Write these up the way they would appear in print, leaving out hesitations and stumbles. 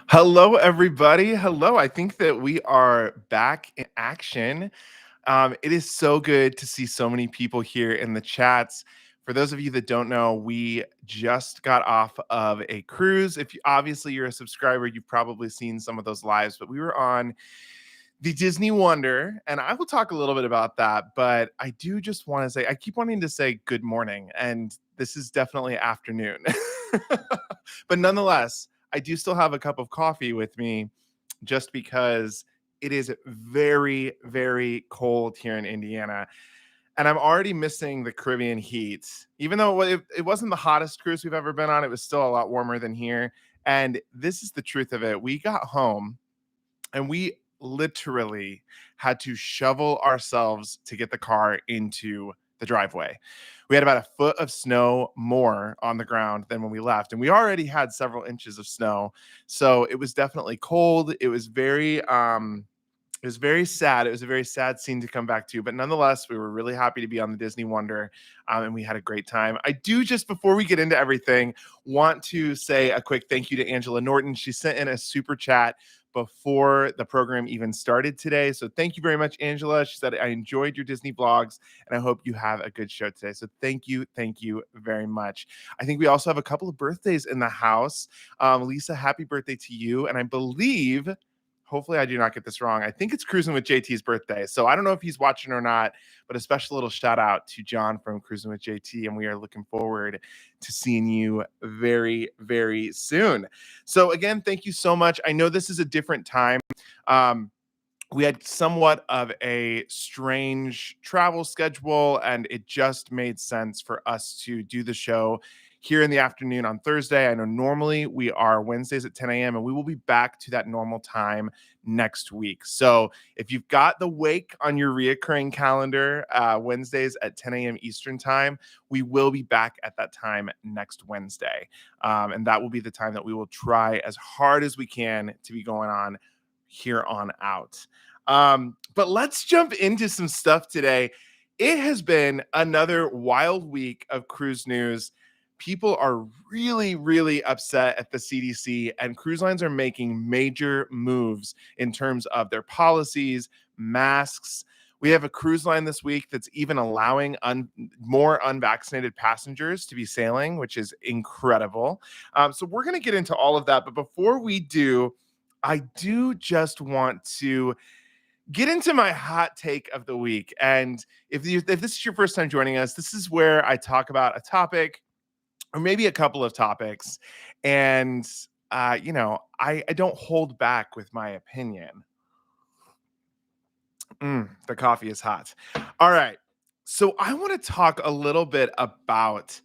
Hello, everybody. Hello. I think that we are back in action. It is so good to see so many people here in the chats. For those of you that don't know, we just got off of a cruise. If you, obviously you're a subscriber, you've probably seen some of those lives, but we were on the Disney Wonder, and I will talk a little bit about that. But I do just want to say, I keep wanting to say good morning, and this is definitely afternoon. But nonetheless, I do still have a cup of coffee with me just because it is very, very cold here in Indiana. And I'm already missing the Caribbean heat. Even though it wasn't the hottest cruise we've ever been on, it was still a lot warmer than here. And this is the truth of it. We got home and we literally had to shovel ourselves to get the car into the driveway. We had about a foot of snow more on the ground than when we left, and we already had several inches of snow. So it was definitely cold. It was very sad. It was a very sad scene to come back to, but nonetheless, we were really happy to be on the Disney Wonder, and we had a great time. I do, just before we get into everything, want to say a quick thank you to Angela Norton. She sent in a super chat before the program even started today. So thank you very much, Angela. She said, I enjoyed your Disney vlogs and I hope you have a good show today. So thank you. Thank you very much. I think we also have a couple of birthdays in the house. Lisa, happy birthday to you. And I believe, hopefully I do not get this wrong, I think it's Cruising with JT's birthday. So I don't know if he's watching or not, but a special little shout out to John from Cruising with JT. And we are looking forward to seeing you very, very soon. So again, thank you so much. I know this is a different time. We had somewhat of a strange travel schedule, and it just made sense for us to do the show here in the afternoon on Thursday. I know normally we are Wednesdays at 10 a.m., and we will be back to that normal time next week. So if you've got the wake on your reoccurring calendar, Wednesdays at 10 a.m. Eastern time, we will be back at that time next Wednesday. And that will be the time that we will try as hard as we can to be going on here on out. But let's jump into some stuff today. It has been another wild week of cruise news. People are really, really upset at the CDC, and cruise lines are making major moves in terms of their policies, masks. We have a cruise line this week that's even allowing more unvaccinated passengers to be sailing, which is incredible. So we're going to get into all of that. But before we do, I do just want to get into my hot take of the week. And if this is your first time joining us, this is where I talk about a topic or maybe a couple of topics. And, I don't hold back with my opinion. The coffee is hot. All right. So I want to talk a little bit about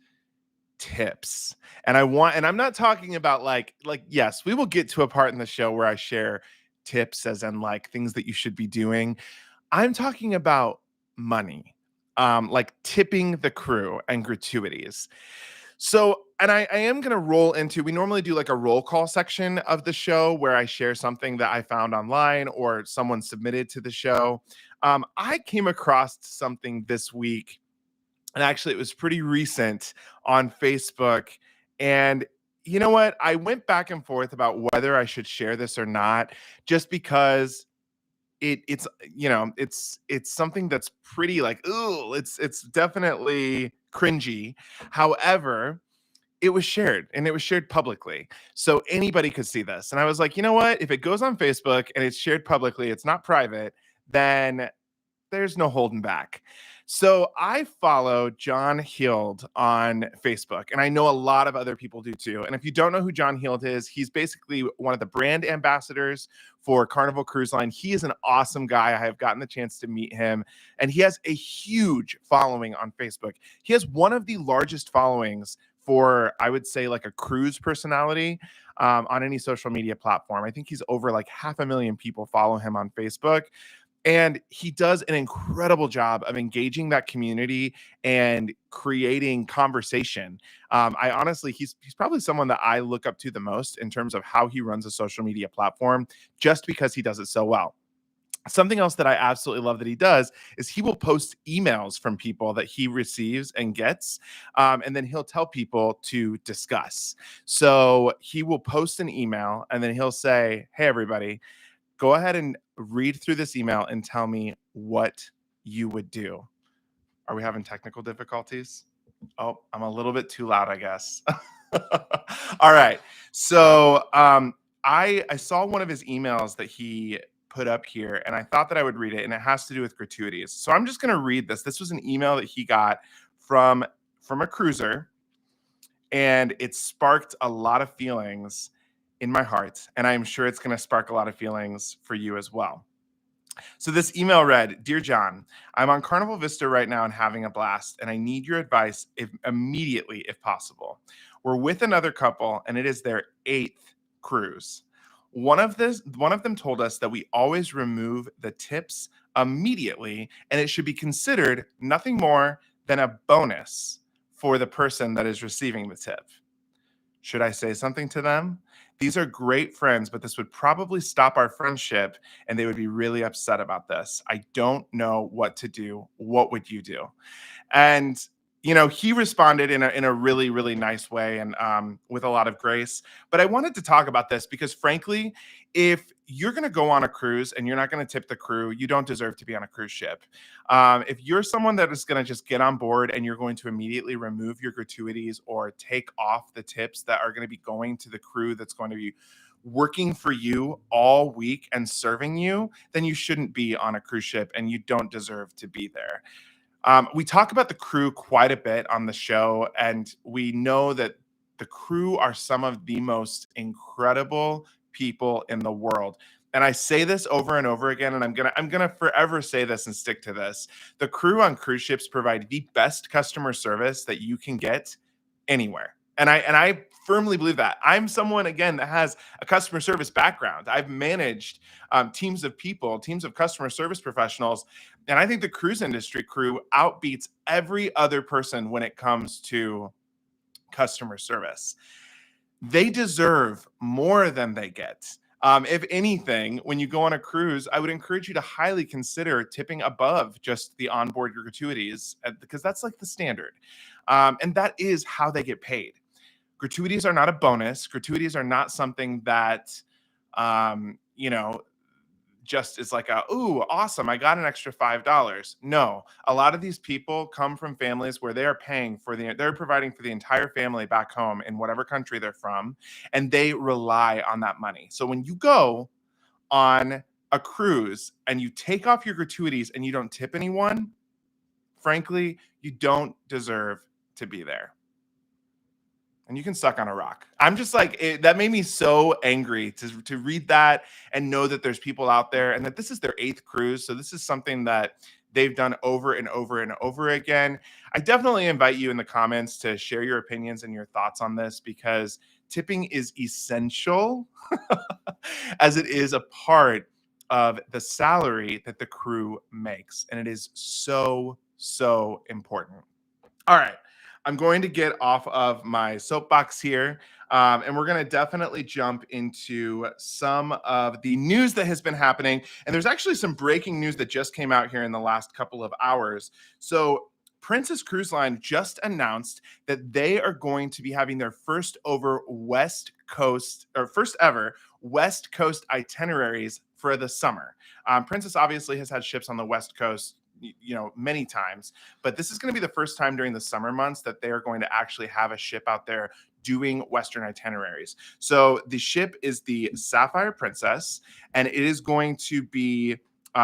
tips. And I'm not talking about like yes, we will get to a part in the show where I share tips as in like things that you should be doing. I'm talking about money. Like tipping the crew and gratuities. So, and I am going to roll into, we normally do like a roll call section of the show where I share something that I found online or someone submitted to the show. I came across something this week, and actually it was pretty recent on Facebook. And you know what? I went back and forth about whether I should share this or not, just because it's something that's pretty like, ooh, it's definitely cringy. However, it was shared, and it was shared publicly. So anybody could see this. And I was like, you know what? If it goes on Facebook and it's shared publicly, it's not private, then there's no holding back. So I follow John Heald on Facebook, and I know a lot of other people do too. And if you don't know who John Heald is, he's basically one of the brand ambassadors for Carnival Cruise Line. He is an awesome guy. I have gotten the chance to meet him, and he has a huge following on Facebook. He has one of the largest followings for, I would say, like a cruise personality on any social media platform. I think he's over like 500,000 people follow him on Facebook. And he does an incredible job of engaging that community and creating conversation. I honestly, he's probably someone that I look up to the most in terms of how he runs a social media platform, just because he does it so well. Something else that I absolutely love that he does is he will post emails from people that he receives and gets, and then he'll tell people to discuss. So he will post an email and then he'll say, "Hey, everybody, go ahead and read through this email and tell me what you would do." Are we having technical difficulties? Oh, I'm a little bit too loud, I guess. All right. So I saw one of his emails that he put up here, and I thought that I would read it, and it has to do with gratuities. So I'm just going to read this. This was an email that he got from from a cruiser, and it sparked a lot of feelings in my heart, and I'm sure it's going to spark a lot of feelings for you as well. So this email read, "Dear John, I'm on Carnival Vista right now and having a blast, and I need your advice immediately if possible. We're with another couple, and it is their eighth cruise. One of them told us that we always remove the tips immediately, and it should be considered nothing more than a bonus for the person that is receiving the tip. Should I say something to them? These are great friends, but this would probably stop our friendship and they would be really upset about this. I don't know what to do. What would you do?" And he responded in a really really nice way and with a lot of grace. But I wanted to talk about this because frankly, if you're going to go on a cruise and you're not going to tip the crew, you don't deserve to be on a cruise ship. If you're someone that is going to just get on board and you're going to immediately remove your gratuities or take off the tips that are going to be going to the crew that's going to be working for you all week and serving you, then you shouldn't be on a cruise ship and you don't deserve to be there. We talk about the crew quite a bit on the show, and we know that the crew are some of the most incredible people in the world. And I say this over and over again, and I'm gonna forever say this and stick to this. The crew on cruise ships provide the best customer service that you can get anywhere. And I firmly believe that. I'm someone again that has a customer service background. I've managed teams of people, teams of customer service professionals, and I think the cruise industry crew outbeats every other person when it comes to customer service. They deserve more than they get. If anything, when you go on a cruise, I would encourage you to highly consider tipping above just the onboard gratuities because that's like the standard. And that is how they get paid. Gratuities are not a bonus. Gratuities are not something that, um, you know, just is like a, "ooh, awesome, I got an extra $5." No, a lot of these people come from families where they are they're providing for the entire family back home in whatever country they're from, and they rely on that money. So when you go on a cruise and you take off your gratuities and you don't tip anyone, frankly, you don't deserve to be there. And you can suck on a rock. I'm just like that made me so angry to read that and know that there's people out there and that this is their eighth cruise. So this is something that they've done over and over and over again. I definitely invite you in the comments to share your opinions and your thoughts on this because tipping is essential as it is a part of the salary that the crew makes. And it is so, so important. All right. I'm going to get off of my soapbox here, and we're going to definitely jump into some of the news that has been happening. And there's actually some breaking news that just came out here in the last couple of hours. So, Princess Cruise Line just announced that they are going to be having their first ever West Coast itineraries for the summer. Princess obviously has had ships on the West Coast many times, but this is going to be the first time during the summer months that they are going to actually have a ship out there doing Western itineraries. So the ship is the Sapphire Princess, and it is going to be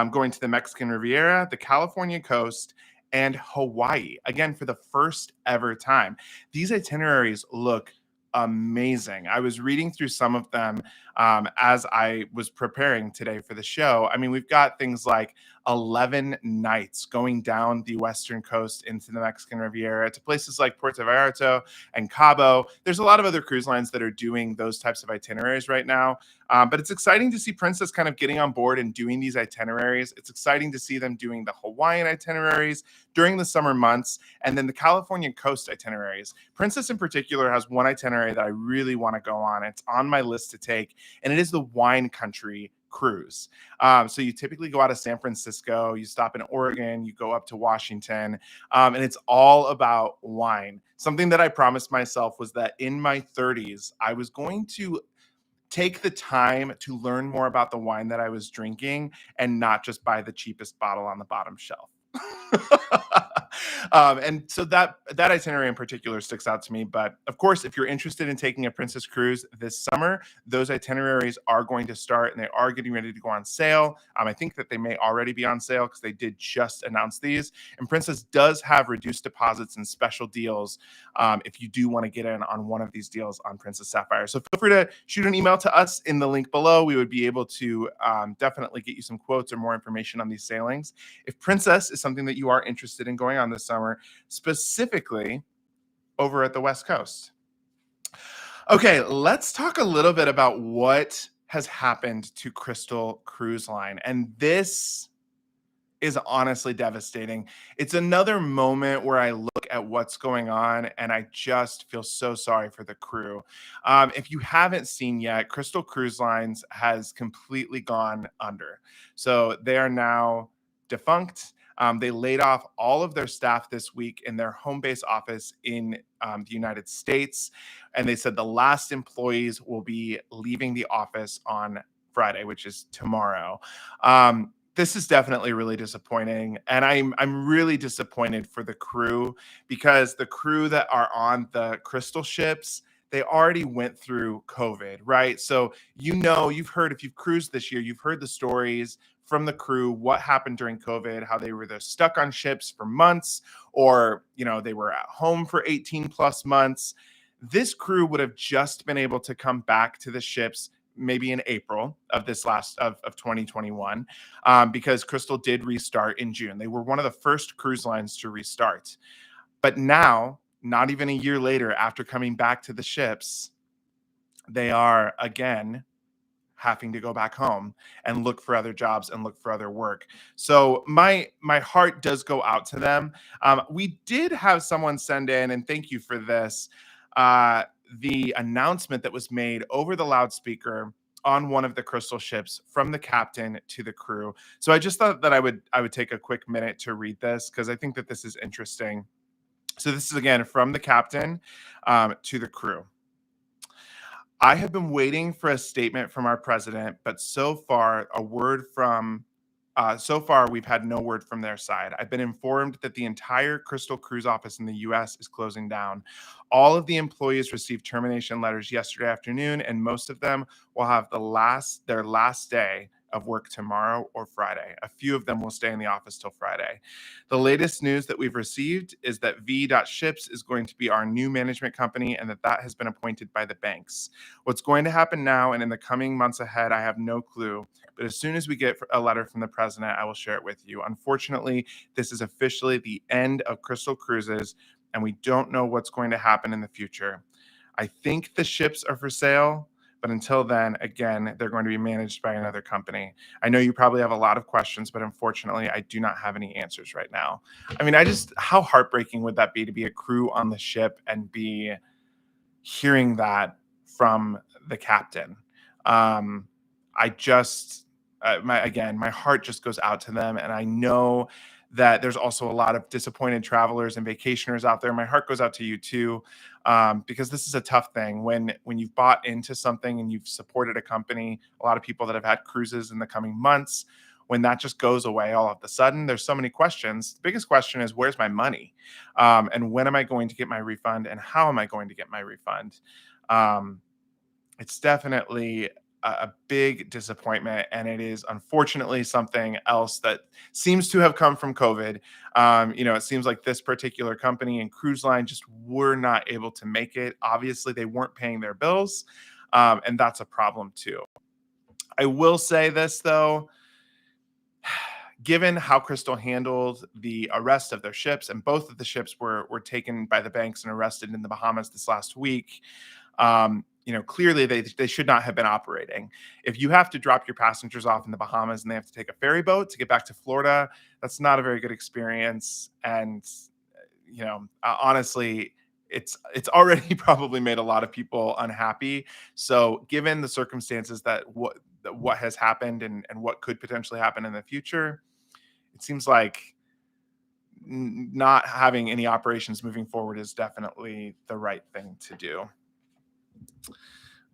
going to the Mexican Riviera, the California coast, and Hawaii again for the first ever time. These itineraries look amazing. I was reading through some of them as I was preparing today for the show. I mean, we've got things like 11 nights going down the western coast into the Mexican Riviera to places like Puerto Vallarta and Cabo. There's a lot of other cruise lines that are doing those types of itineraries right now. But it's exciting to see Princess kind of getting on board and doing these itineraries. It's exciting to see them doing the Hawaiian itineraries during the summer months and then the California coast itineraries. Princess in particular has one itinerary that I really want to go on. It's on my list to take, and it is the wine country cruise. So you typically go out of San Francisco, you stop in Oregon, you go up to Washington, and it's all about wine. Something that I promised myself was that in my 30s, I was going to take the time to learn more about the wine that I was drinking and not just buy the cheapest bottle on the bottom shelf. And so that itinerary in particular sticks out to me. But of course, if you're interested in taking a Princess cruise this summer, those itineraries are going to start and they are getting ready to go on sale. I think that they may already be on sale because they did just announce these. And Princess does have reduced deposits and special deals if you do want to get in on one of these deals on Princess Sapphire. So feel free to shoot an email to us in the link below. We would be able to definitely get you some quotes or more information on these sailings. If Princess is something that you are interested in going on this summer, specifically over at the West Coast. Okay, let's talk a little bit about what has happened to Crystal Cruise Line. And this is honestly devastating. It's another moment where I look at what's going on and I just feel so sorry for the crew. If you haven't seen yet, Crystal Cruise Lines has completely gone under. So they are now defunct. They laid off all of their staff this week in their home base office in the United States. And they said the last employees will be leaving the office on Friday, which is tomorrow. This is definitely really disappointing, and I'm really disappointed for the crew because the crew that are on the Crystal ships, they already went through COVID, right? So you've heard, if you've cruised this year, you've heard the stories from the crew, what happened during COVID, how they were either stuck on ships for months or they were at home for 18 plus months. This crew would have just been able to come back to the ships maybe in April of this last of 2021, because Crystal did restart in June. They were one of the first cruise lines to restart. But now, not even a year later, after coming back to the ships, they are again having to go back home and look for other jobs and look for other work. So my heart does go out to them. We did have someone send in, and thank you for this, the announcement that was made over the loudspeaker on one of the Crystal ships from the captain to the crew. So I just thought that I would take a quick minute to read this because I think that this is interesting. So this is again from the captain to the crew. I have been waiting for a statement from our president, but so far we've had no word from their side. I've been informed that the entire Crystal Cruise office in the US is closing down. All of the employees received termination letters yesterday afternoon, and most of them will have their last day of work tomorrow or Friday. A few of them will stay in the office till Friday. The latest news that we've received is that V.Ships is going to be our new management company and that has been appointed by the banks. What's going to happen now and in the coming months ahead, I have no clue. But as soon as we get a letter from the president, I will share it with you. Unfortunately, this is officially the end of Crystal Cruises, and we don't know what's going to happen in the future. I think the ships are for sale, but until then, again, they're going to be managed by another company. I know you probably have a lot of questions, but unfortunately, I do not have any answers right now. I mean, how heartbreaking would that be to be a crew on the ship and be hearing that from the captain? I just, my heart just goes out to them. And I know that there's also a lot of disappointed travelers and vacationers out there. My heart goes out to you too, because this is a tough thing when you've bought into something and you've supported a company. A lot of people that have had cruises in the coming months, when that just goes away all of a sudden, there's so many questions. The biggest question is, where's my money? And when am I going to get my refund? And how am I going to get my refund? It's definitely a big disappointment, and it is unfortunately something else that seems to have come from COVID. It seems like this particular company and cruise line just were not able to make it. Obviously, they weren't paying their bills, and that's a problem too. I will say this though, given how Crystal handled the arrest of their ships, and both of the ships were taken by the banks and arrested in the Bahamas this last week, clearly they should not have been operating. If you have to drop your passengers off in the Bahamas and they have to take a ferry boat to get back to Florida, that's not a very good experience. And, honestly, it's already probably made a lot of people unhappy. So given the circumstances what has happened and what could potentially happen in the future, it seems like not having any operations moving forward is definitely the right thing to do.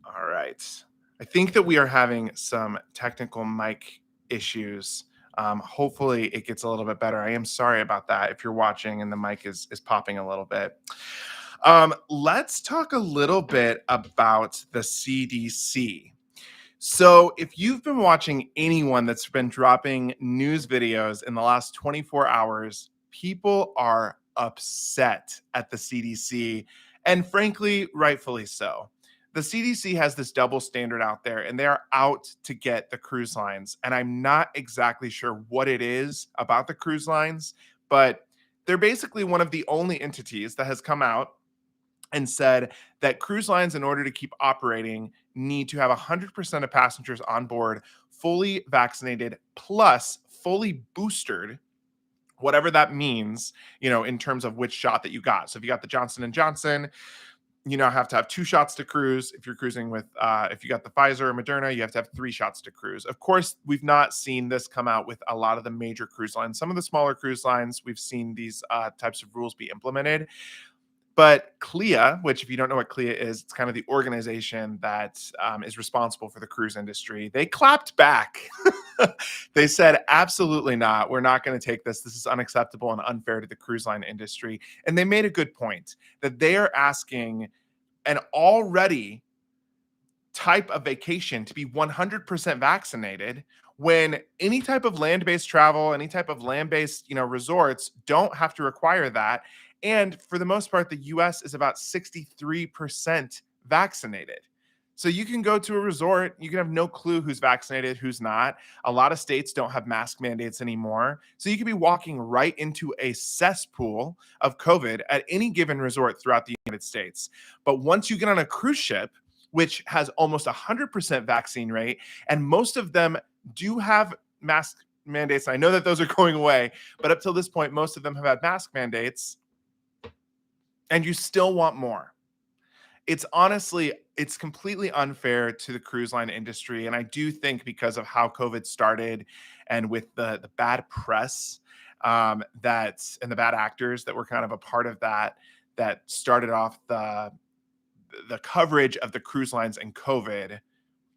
All right. I think that we are having some technical mic issues. Hopefully it gets a little bit better. I am sorry about that if you're watching and the mic is popping a little bit. Let's talk a little bit about the CDC. So, if you've been watching anyone that's been dropping news videos in the last 24 hours, people are upset at the CDC, and frankly, rightfully so. The CDC has this double standard out there, and they are out to get the cruise lines. And I'm not exactly sure what it is about the cruise lines, but they're basically one of the only entities that has come out and said that cruise lines, in order to keep operating, need to have 100% of passengers on board fully vaccinated plus fully boosted, whatever that means, in terms of which shot that you got. So if you got the Johnson and Johnson, you now have to have 2 shots to cruise. If you're cruising with, if you got the Pfizer or Moderna, you have to have 3 shots to cruise. Of course, we've not seen this come out with a lot of the major cruise lines. Some of the smaller cruise lines, we've seen these types of rules be implemented. But CLIA, which if you don't know what CLIA is, it's kind of the organization that is responsible for the cruise industry. They clapped back. They said, absolutely not. We're not going to take this. This is unacceptable and unfair to the cruise line industry. And they made a good point that they are asking an already type of vacation to be 100% vaccinated when any type of land-based travel, any type of land-based, resorts don't have to require that. And for the most part, the US is about 63% vaccinated. So you can go to a resort, you can have no clue who's vaccinated, who's not. A lot of states don't have mask mandates anymore. So you could be walking right into a cesspool of COVID at any given resort throughout the United States. But once you get on a cruise ship, which has almost 100% vaccine rate, and most of them do have mask mandates. I know that those are going away, but up till this point, most of them have had mask mandates, and you still want more. It's completely unfair to the cruise line industry. And I do think because of how COVID started and with the bad press and the bad actors that were kind of a part of that started off the coverage of the cruise lines and COVID,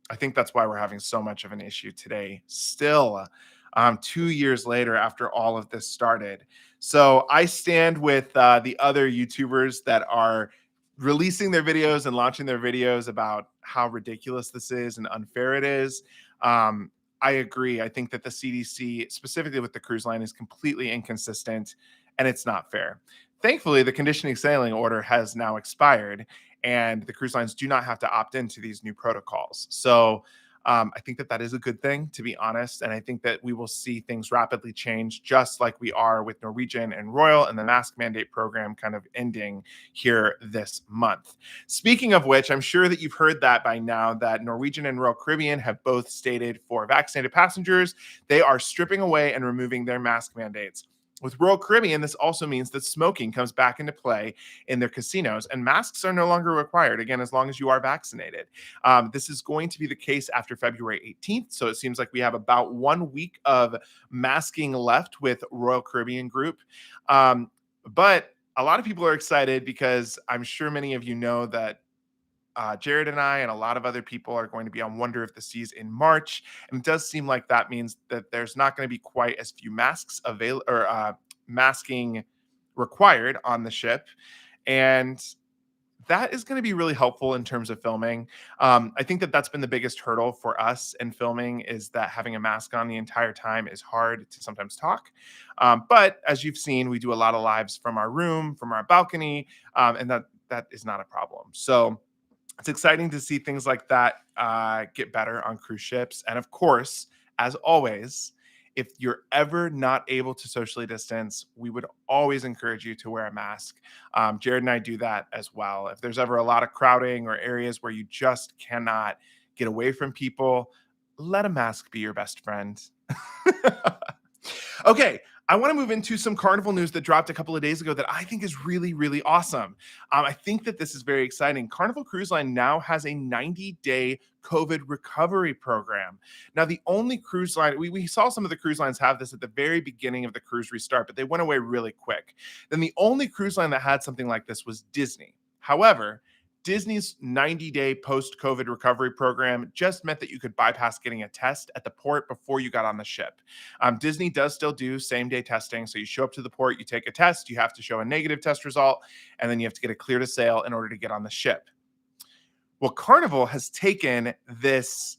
I think that's why we're having so much of an issue today, still, 2 years later after all of this started. So I stand with the other YouTubers that are releasing their videos and launching their videos about how ridiculous this is and unfair it is. I agree. I think that the CDC, specifically with the cruise line, is completely inconsistent and it's not fair. Thankfully, the conditioning sailing order has now expired and the cruise lines do not have to opt into these new protocols. So I think that is a good thing, to be honest. And I think that we will see things rapidly change, just like we are with Norwegian and Royal and the mask mandate program kind of ending here this month. Speaking of which, I'm sure that you've heard that by now that Norwegian and Royal Caribbean have both stated for vaccinated passengers, they are stripping away and removing their mask mandates. With Royal Caribbean, this also means that smoking comes back into play in their casinos and masks are no longer required, again, as long as you are vaccinated. This is going to be the case after February 18th. So it seems like we have about 1 week of masking left with Royal Caribbean Group. But a lot of people are excited because I'm sure many of you know that Jared and I and a lot of other people are going to be on Wonder of the Seas in March. And it does seem like that means that there's not going to be quite as few masks available or masking required on the ship. And that is going to be really helpful in terms of filming. I think that that's been the biggest hurdle for us in filming is that having a mask on the entire time is hard to sometimes talk. But as you've seen, we do a lot of lives from our room, from our balcony, and that is not a problem. So it's exciting to see things like that get better on cruise ships. And of course, as always, if you're ever not able to socially distance, we would always encourage you to wear a mask. Jared and I do that as well. If there's ever a lot of crowding or areas where you just cannot get away from people, let a mask be your best friend. Okay, I want to move into some Carnival news that dropped a couple of days ago that I think is really, really awesome. I think that this is very exciting. Carnival Cruise Line now has a 90-day COVID recovery program. Now, the only cruise line, we saw some of the cruise lines have this at the very beginning of the cruise restart, but they went away really quick. Then the only cruise line that had something like this was Disney. However, Disney's 90-day post-COVID recovery program just meant that you could bypass getting a test at the port before you got on the ship. Disney does still do same-day testing. So you show up to the port, you take a test, you have to show a negative test result, and then you have to get a clear to sail in order to get on the ship. Well, Carnival has taken this,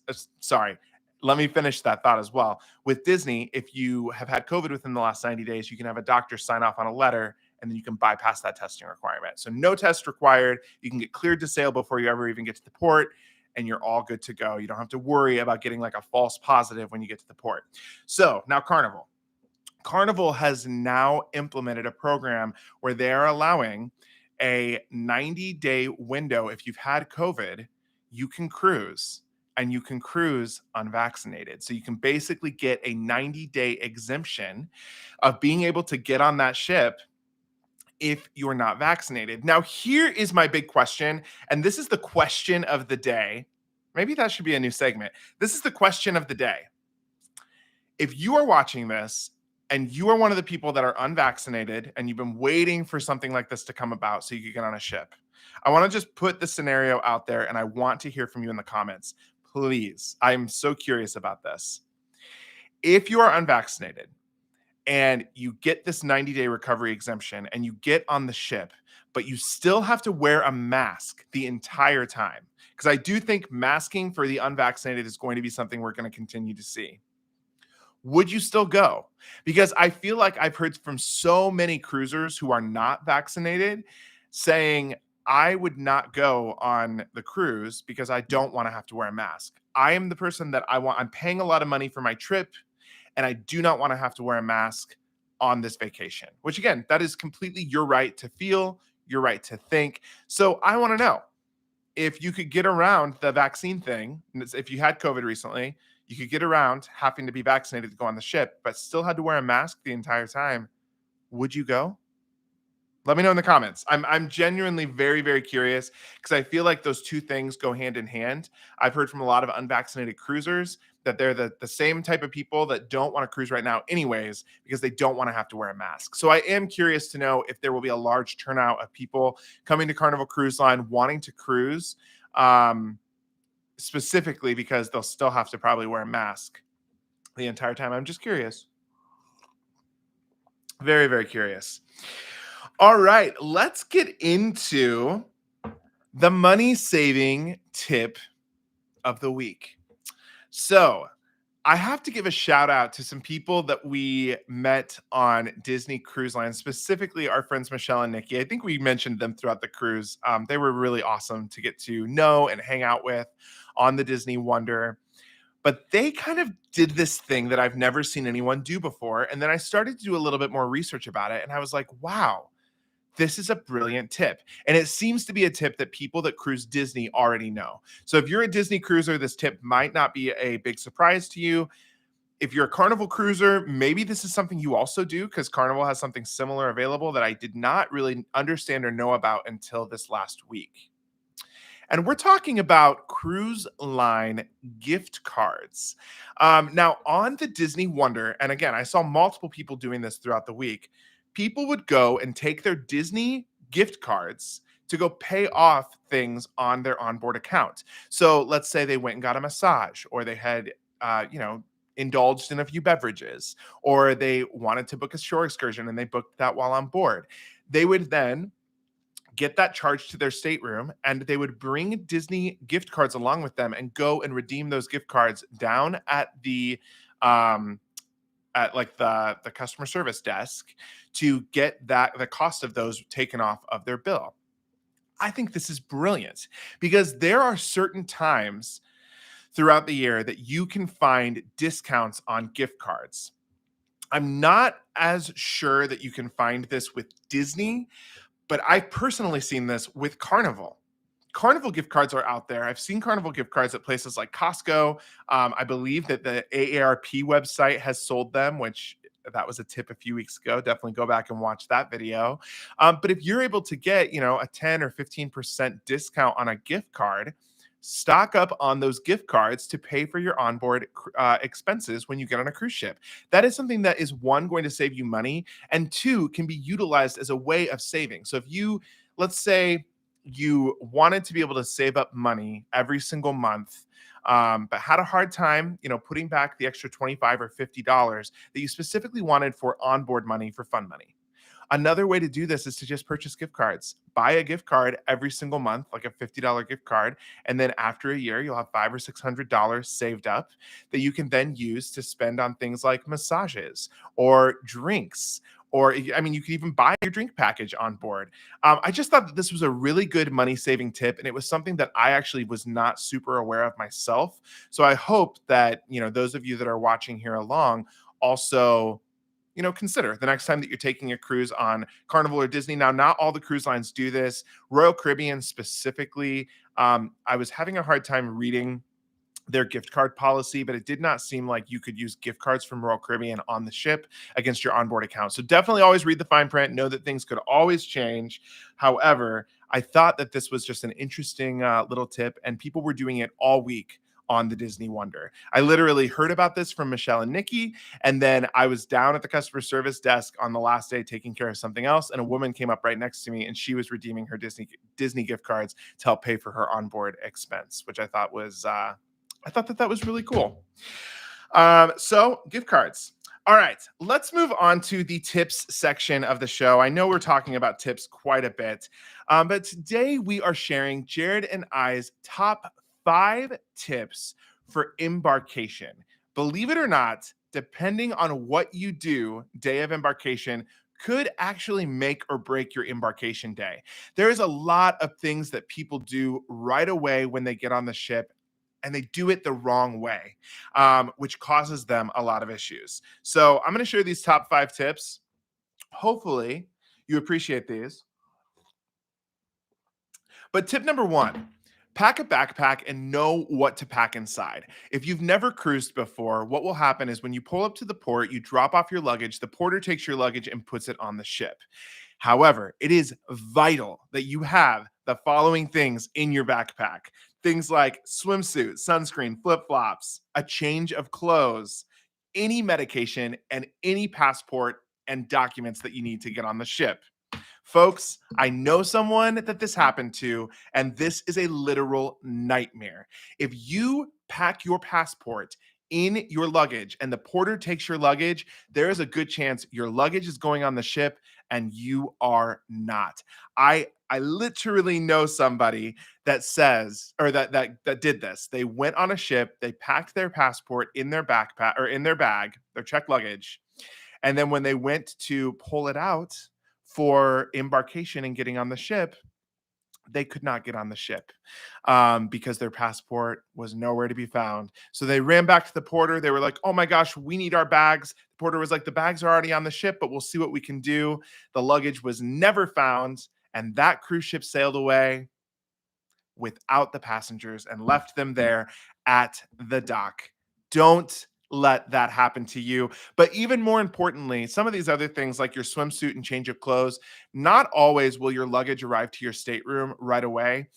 let me finish that thought as well. With Disney, if you have had COVID within the last 90 days, you can have a doctor sign off on a letter and then you can bypass that testing requirement. So no test required. You can get cleared to sail before you ever even get to the port and you're all good to go. You don't have to worry about getting like a false positive when you get to the port. So now Carnival. Carnival has now implemented a program where they are allowing a 90-day window. If you've had COVID, you can cruise and you can cruise unvaccinated. So you can basically get a 90-day exemption of being able to get on that ship if you're not vaccinated. Now, here is my big question, and this is the question of the day. Maybe that should be a new segment. This is the question of the day. If you are watching this and you are one of the people that are unvaccinated and you've been waiting for something like this to come about so you can get on a ship, I want to just put the scenario out there and I want to hear from you in the comments. Please, I'm so curious about this. If you are unvaccinated and you get this 90-day recovery exemption and you get on the ship, but you still have to wear a mask the entire time, because I do think masking for the unvaccinated is going to be something we're going to continue to see. Would you still go? Because I feel like I've heard from so many cruisers who are not vaccinated saying, I would not go on the cruise because I don't want to have to wear a mask. I am the person that I'm paying a lot of money for my trip and I do not want to have to wear a mask on this vacation, which again, that is completely your right to feel, your right to think. So I want to know if you could get around the vaccine thing, if you had COVID recently, you could get around having to be vaccinated to go on the ship, but still had to wear a mask the entire time. Would you go? Let me know in the comments. I'm genuinely very, very curious because I feel like those two things go hand in hand. I've heard from a lot of unvaccinated cruisers that they're the same type of people that don't want to cruise right now anyways because they don't want to have to wear a mask. So I am curious to know if there will be a large turnout of people coming to Carnival Cruise Line wanting to cruise, specifically because they'll still have to probably wear a mask the entire time. I'm just curious. Very, very curious. All right, let's get into the money saving tip of the week. So I have to give a shout out to some people that we met on Disney Cruise Line, specifically our friends Michelle and Nikki. I think we mentioned them throughout the cruise. They were really awesome to get to know and hang out with on the Disney Wonder. But they kind of did this thing that I've never seen anyone do before. And then I started to do a little bit more research about it. And I was like, wow, this is a brilliant tip. And it seems to be a tip that people that cruise Disney already know. So if you're a Disney cruiser, this tip might not be a big surprise to you. If you're a Carnival cruiser, maybe this is something you also do because Carnival has something similar available that I did not really understand or know about until this last week. And we're talking about cruise line gift cards. Now, on the Disney Wonder, and again, I saw multiple people doing this throughout the week, people would go and take their Disney gift cards to go pay off things on their onboard account. So let's say they went and got a massage, or they had, indulged in a few beverages, or they wanted to book a shore excursion and they booked that while on board. They would then get that charged to their stateroom and they would bring Disney gift cards along with them and go and redeem those gift cards down at the the customer service desk to get the cost of those taken off of their bill. I think this is brilliant because there are certain times throughout the year that you can find discounts on gift cards. I'm not as sure that you can find this with Disney, but I've personally seen this with Carnival. Carnival gift cards are out there. I've seen Carnival gift cards at places like Costco. I believe that the AARP website has sold them, which That was a tip a few weeks ago. Definitely go back and watch that video. But if you're able to get, a 10 or 15% discount on a gift card, stock up on those gift cards to pay for your onboard expenses when you get on a cruise ship. That is something that is one, going to save you money, and two, can be utilized as a way of saving. So if you, let's say, you wanted to be able to save up money every single month, but had a hard time, putting back the extra 25 or $50 that you specifically wanted for onboard money, for fun money. Another way to do this is to just purchase gift cards. Buy a gift card every single month, like a $50 gift card. And then after a year, you'll have $500 or $600 saved up that you can then use to spend on things like massages or drinks. Or, I mean, you can even buy your drink package on board. I just thought that this was a really good money saving tip. And it was something that I actually was not super aware of myself. So I hope that, those of you that are watching here along also consider the next time that you're taking a cruise on Carnival or Disney. Now, not all the cruise lines do this. Royal Caribbean specifically, I was having a hard time reading their gift card policy, but it did not seem like you could use gift cards from Royal Caribbean on the ship against your onboard account. So definitely always read the fine print. Know that things could always change. However, I thought that this was just an interesting little tip, and people were doing it all week on the Disney Wonder. I literally heard about this from Michelle and Nikki, and then I was down at the customer service desk on the last day taking care of something else, and a woman came up right next to me, and she was redeeming her Disney gift cards to help pay for her onboard expense, which I thought was I thought that was really cool. So gift cards. All right, let's move on to the tips section of the show. I know we're talking about tips quite a bit, but today we are sharing Jared and I's top 5 tips for embarkation. Believe it or not, depending on what you do, day of embarkation could actually make or break your embarkation day. There is a lot of things that people do right away when they get on the ship, and they do it the wrong way, which causes them a lot of issues. So I'm going to share these top 5 tips. Hopefully, you appreciate these. But tip number 1, pack a backpack and know what to pack inside. If you've never cruised before, what will happen is when you pull up to the port, you drop off your luggage, the porter takes your luggage and puts it on the ship. However, it is vital that you have the following things in your backpack. Things like swimsuit, sunscreen, flip-flops, a change of clothes, any medication, and any passport and documents that you need to get on the ship. Folks, I know someone that this happened to, and this is a literal nightmare. If you pack your passport in your luggage and the porter takes your luggage, there is a good chance your luggage is going on the ship and you are not. I literally know somebody that says, or that did this. They went on a ship, they packed their passport in their backpack or in their bag, their checked luggage, and then when they went to pull it out for embarkation and getting on the ship, they could not get on the ship because their passport was nowhere to be found. So they ran back to the porter. They were like, "Oh my gosh, we need our bags." The porter was like, "The bags are already on the ship, but we'll see what we can do." The luggage was never found, and that cruise ship sailed away without the passengers and left them there at the dock. Don't let that happen to you. But even more importantly, some of these other things like your swimsuit and change of clothes, not always will your luggage arrive to your stateroom right away.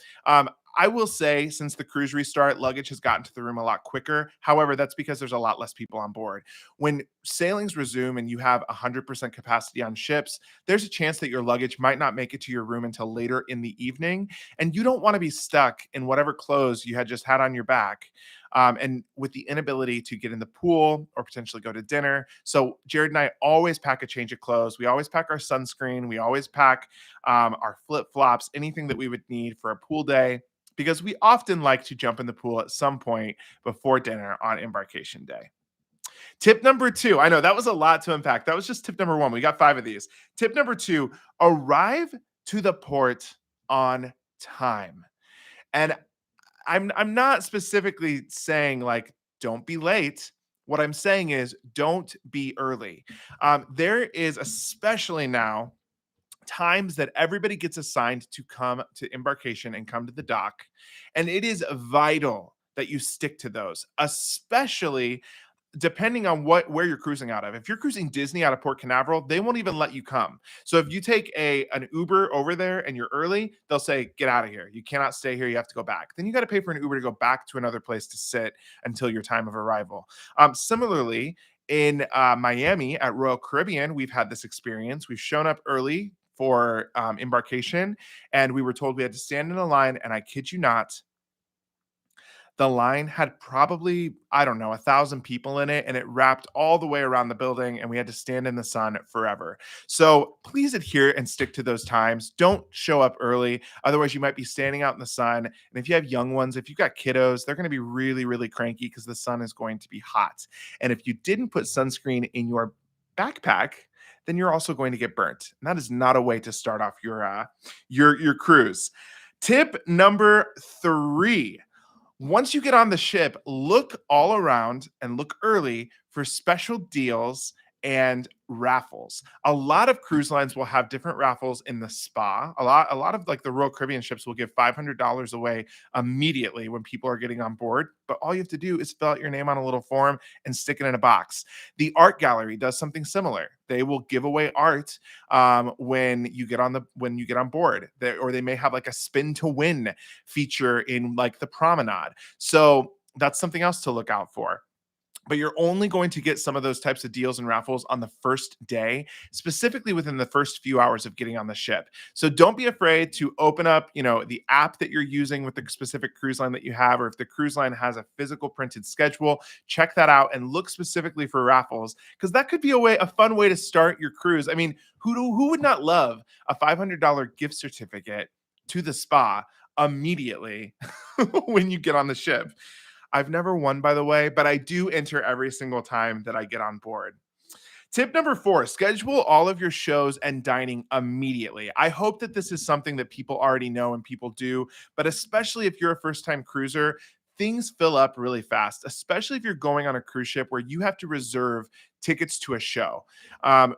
I will say, since the cruise restart, luggage has gotten to the room a lot quicker. However, that's because there's a lot less people on board. When sailings resume and you have 100% capacity on ships, there's a chance that your luggage might not make it to your room until later in the evening. And you don't want to be stuck in whatever clothes you had just had on your back. And with the inability to get in the pool or potentially go to dinner. So Jared and I always pack a change of clothes. We always pack our sunscreen. We always pack our flip-flops, anything that we would need for a pool day, because we often like to jump in the pool at some point before dinner on embarkation day. Tip number 2, I know that was a lot to unpack. That was just tip number 1. We got 5 of these. Tip number 2, arrive to the port on time. And I'm not specifically saying like don't be late. What I'm saying is don't be early. There is, especially now, times that everybody gets assigned to come to embarkation and come to the dock, and it is vital that you stick to those, especially depending on where you're cruising out of. If you're cruising Disney out of Port Canaveral, they won't even let you come. So if you take an Uber over there and you're early, they'll say, "Get out of here. You cannot stay here. You have to go back." Then you got to pay for an Uber to go back to another place to sit until your time of arrival. Similarly, in Miami at Royal Caribbean, we've had this experience. We've shown up early for embarkation, and we were told we had to stand in a line. And I kid you not, the line had probably, I don't know, 1,000 people in it, and it wrapped all the way around the building, and we had to stand in the sun forever. So please adhere and stick to those times. Don't show up early. Otherwise, you might be standing out in the sun. And if you have young ones, if you've got kiddos, they're going to be really, really cranky because the sun is going to be hot. And if you didn't put sunscreen in your backpack, then you're also going to get burnt. And that is not a way to start off your cruise. Tip number 3: once you get on the ship, look all around and look early for special deals and raffles. A lot of cruise lines will have different raffles in the spa. A lot of like the Royal Caribbean ships will give $500 away immediately when people are getting on board. But all you have to do is fill out your name on a little form and stick it in a box. The art gallery does something similar. They will give away art when you get on board. Or they may have like a spin to win feature in like the promenade. So that's something else to look out for. But you're only going to get some of those types of deals and raffles on the first day, specifically within the first few hours of getting on the ship. So don't be afraid to open up, the app that you're using with the specific cruise line that you have, or if the cruise line has a physical printed schedule, check that out and look specifically for raffles, because that could be a fun way to start your cruise. I mean, who would not love a $500 gift certificate to the spa immediately when you get on the ship? I've never won, by the way, but I do enter every single time that I get on board. Tip number 4: schedule all of your shows and dining immediately. I hope that this is something that people already know and people do, but especially if you're a first time cruiser, things fill up really fast, especially if you're going on a cruise ship where you have to reserve tickets to a show.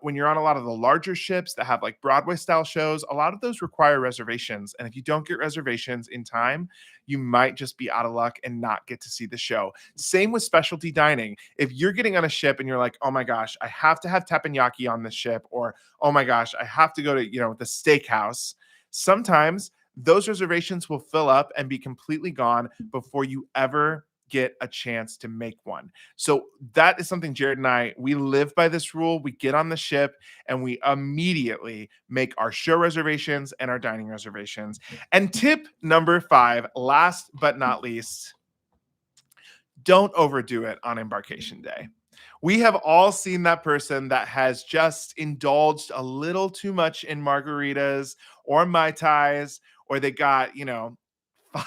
When you're on a lot of the larger ships that have like Broadway style shows, a lot of those require reservations. And if you don't get reservations in time, you might just be out of luck and not get to see the show. Same with specialty dining. If you're getting on a ship and you're like, "Oh my gosh, I have to have teppanyaki on the ship," or "Oh my gosh, I have to go to, the steakhouse," sometimes those reservations will fill up and be completely gone before you ever get a chance to make one. So that is something Jared and we live by this rule. We get on the ship and we immediately make our show reservations and our dining reservations. And tip number 5, last but not least, don't overdo it on embarkation day. We have all seen that person that has just indulged a little too much in margaritas or Mai Tais, or they got,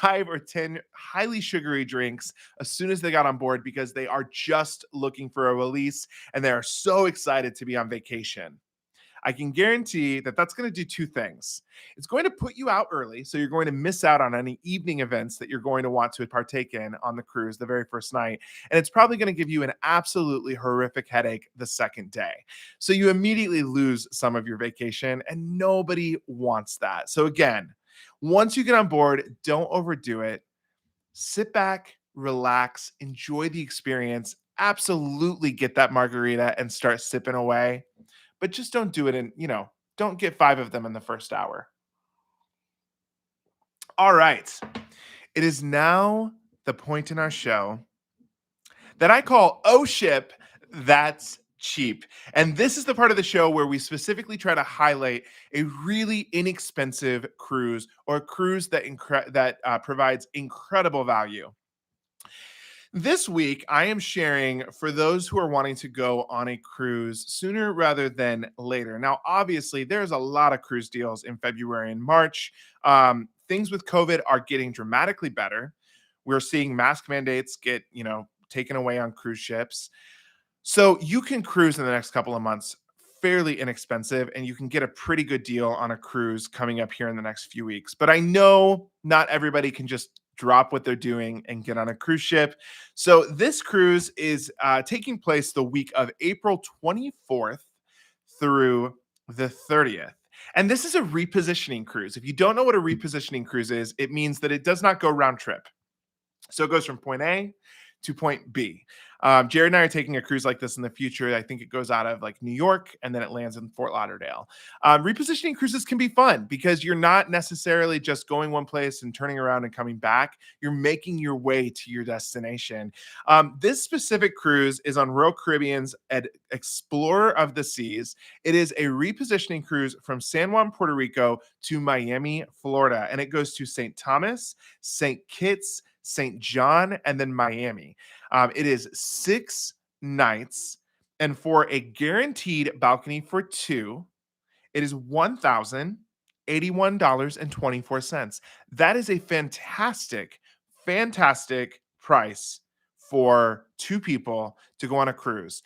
5 or 10 highly sugary drinks as soon as they got on board because they are just looking for a release and they are so excited to be on vacation. I can guarantee that that's going to do 2 things. It's going to put you out early, so you're going to miss out on any evening events that you're going to want to partake in on the cruise the very first night. And it's probably going to give you an absolutely horrific headache the second day. So you immediately lose some of your vacation, and nobody wants that. So again, once you get on board, don't overdo it. Sit back, relax, enjoy the experience. Absolutely get that margarita and start sipping away, but just don't do it don't get 5 of them in the first hour. All right. It is now the point in our show that I call "Oh Ship, That's Cheap." And this is the part of the show where we specifically try to highlight a really inexpensive cruise, or a cruise that provides incredible value. This week, I am sharing for those who are wanting to go on a cruise sooner rather than later. Now, obviously, there's a lot of cruise deals in February and March. Things with COVID are getting dramatically better. We're seeing mask mandates get, taken away on cruise ships. So you can cruise in the next couple of months fairly inexpensive, and you can get a pretty good deal on a cruise coming up here in the next few weeks. But I know not everybody can just drop what they're doing and get on a cruise ship. So this cruise is taking place the week of April 24th through the 30th. And this is a repositioning cruise. If you don't know what a repositioning cruise is, it means that it does not go round trip. So it goes from point A to point B. Jared and I are taking a cruise like this in the future. I think it goes out of like New York and then it lands in Fort Lauderdale. Repositioning cruises can be fun because you're not necessarily just going one place and turning around and coming back. You're making your way to your destination. This specific cruise is on Royal Caribbean's Explorer of the Seas. It is a repositioning cruise from San Juan, Puerto Rico to Miami, Florida, and it goes to St. Thomas, St. Kitts, St. John, and then Miami. It is 6 nights, and for a guaranteed balcony for two, it is $1,081.24. That is a fantastic, fantastic price for two people to go on a cruise.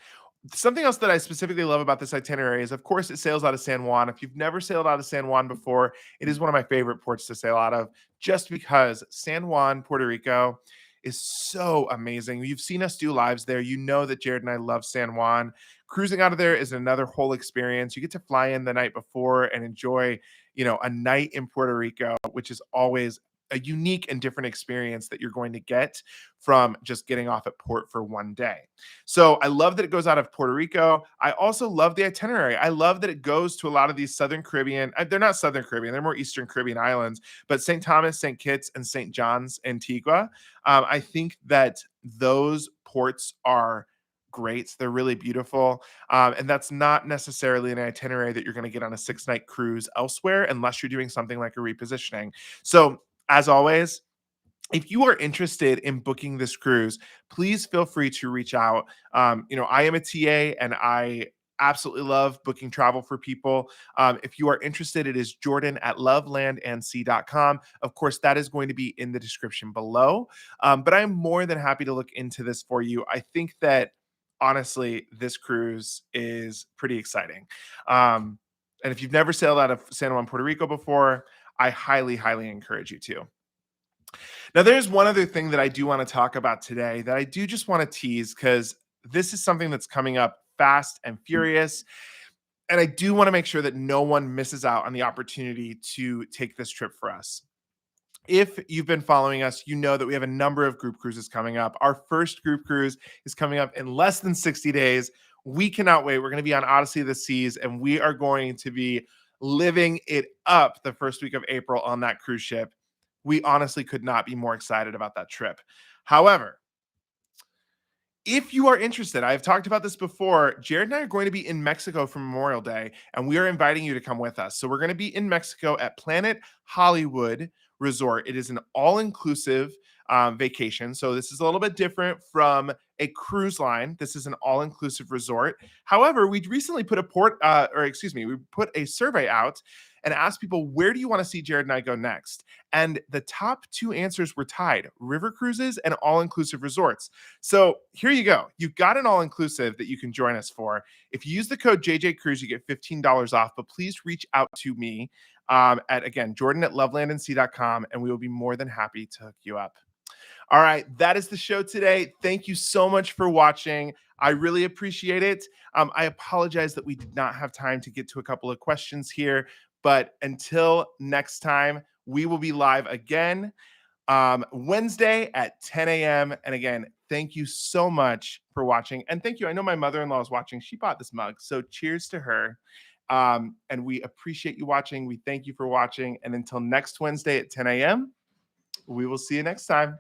Something else that I specifically love about this itinerary is, of course, it sails out of San Juan. If you've never sailed out of San Juan before, it is one of my favorite ports to sail out of just because San Juan, Puerto Rico is so amazing. You've seen us do lives there. You know that Jared and I love San Juan. Cruising out of there is another whole experience. You get to fly in the night before and enjoy, a night in Puerto Rico, which is always a unique and different experience that you're going to get from just getting off at port for one day. So I love that it goes out of Puerto Rico. I also love the itinerary. I love that it goes to a lot of these Southern Caribbean, they're not Southern Caribbean, they're more Eastern Caribbean islands, but St. Thomas, St. Kitts, and St. John's, Antigua. I think that those ports are great. They're really beautiful. And that's not necessarily an itinerary that you're going to get on a 6-night cruise elsewhere unless you're doing something like a repositioning. So as always, if you are interested in booking this cruise, please feel free to reach out. I am a TA and I absolutely love booking travel for people. If you are interested, it is jordan@lovelandandsea.com. Of course, that is going to be in the description below. But I'm more than happy to look into this for you. I think that honestly, this cruise is pretty exciting. And if you've never sailed out of San Juan, Puerto Rico before, I highly, highly encourage you to. Now, there's one other thing that I do want to talk about today that I do just want to tease because this is something that's coming up fast and furious. And I do want to make sure that no one misses out on the opportunity to take this trip for us. If you've been following us, you know that we have a number of group cruises coming up. Our first group cruise is coming up in less than 60 days. We cannot wait. We're going to be on Odyssey of the Seas, and we are going to be living it up the first week of April on that cruise ship. We honestly could not be more excited about that trip. However, if you are interested, I've talked about this before. Jared and I are going to be in Mexico for Memorial Day, and we are inviting you to come with us. So we're going to be in Mexico at Planet Hollywood Resort. It is an all-inclusive vacation. So this is a little bit different from a cruise line. This is an all-inclusive resort. However, we recently put we put a survey out and asked people, where do you want to see Jared and I go next? And the top two answers were tied: river cruises and all-inclusive resorts. So here you go. You've got an all-inclusive that you can join us for. If you use the code JJCruise, you get $15 off, but please reach out to me at, again, jordan@lovelandandsea.com, and we will be more than happy to hook you up. All right, that is the show today. Thank you so much for watching. I really appreciate it. I apologize that we did not have time to get to a couple of questions here, but until next time, we will be live again Wednesday at 10 a.m. And again, thank you so much for watching. And thank you. I know my mother-in-law is watching. She bought this mug, so cheers to her. And we appreciate you watching. We thank you for watching. And until next Wednesday at 10 a.m., we will see you next time.